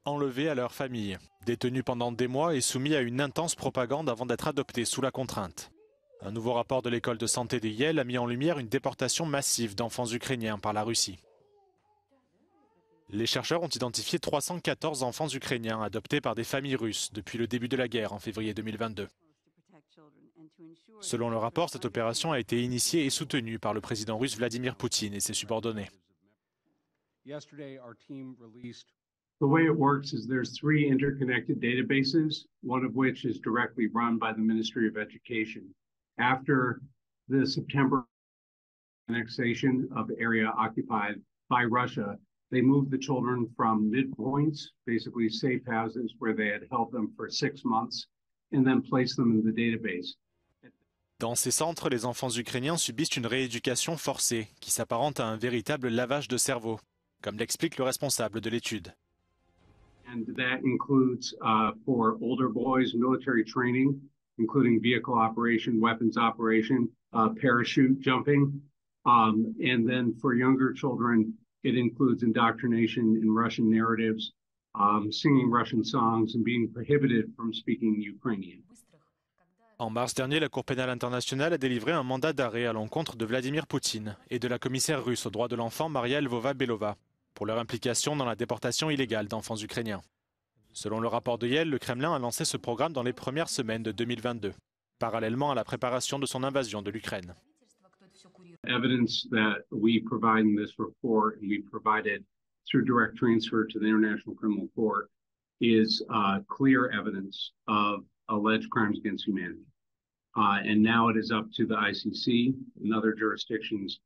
enlevés à leur famille, détenus pendant des mois et soumis à une intense propagande avant d'être adoptés sous la contrainte. Un nouveau rapport de l'école de santé de Yale a mis en lumière une déportation massive d'enfants ukrainiens par la Russie. Les chercheurs ont identifié 314 enfants ukrainiens adoptés par des familles russes depuis le début de la guerre en février 2022. Selon le rapport, cette opération a été initiée et soutenue par le président russe Vladimir Poutine et ses subordonnés. The way it works is there's 3 interconnected databases, one of which is directly run by the Ministry of Education. After the September annexation of the area occupied by Russia, they moved the children from midpoints, basically safe houses where they had held them for 6 months, and then placed them in the database. Dans ces centres, les enfants ukrainiens subissent une rééducation forcée qui s'apparente à un véritable lavage de cerveau, comme l'explique le responsable de l'étude. And that includes, for older boys, military training, including vehicle operation, weapons operation, parachute jumping. And then for younger children, it includes indoctrination in Russian narratives, singing Russian songs, and being prohibited from speaking Ukrainian. En mars dernier, la Cour pénale internationale a délivré un mandat d'arrêt à l'encontre de Vladimir Poutine et de la commissaire russe aux droits de l'enfant Maria Lvova-Belova pour leur implication dans la déportation illégale d'enfants ukrainiens. Selon le rapport de Yale, le Kremlin a lancé ce programme dans les premières semaines de 2022, parallèlement à la préparation de son invasion de l'Ukraine. Evidence that we provide in this report, and we provided through direct transfer to the International Criminal Court, is clear evidence of alleged crimes against humanity. And now it is up to the ICC and other jurisdictions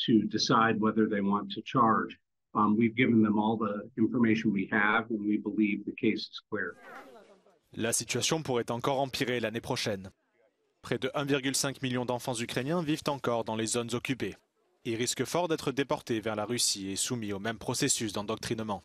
to decide whether they want to charge. We've given them all the information we have, and we believe the case is clear. La situation pourrait encore empirer l'année prochaine. Près de 1,5 million d'enfants ukrainiens vivent encore dans les zones occupées et risquent fort d'être déportés vers la Russie et soumis au même processus d'endoctrinement.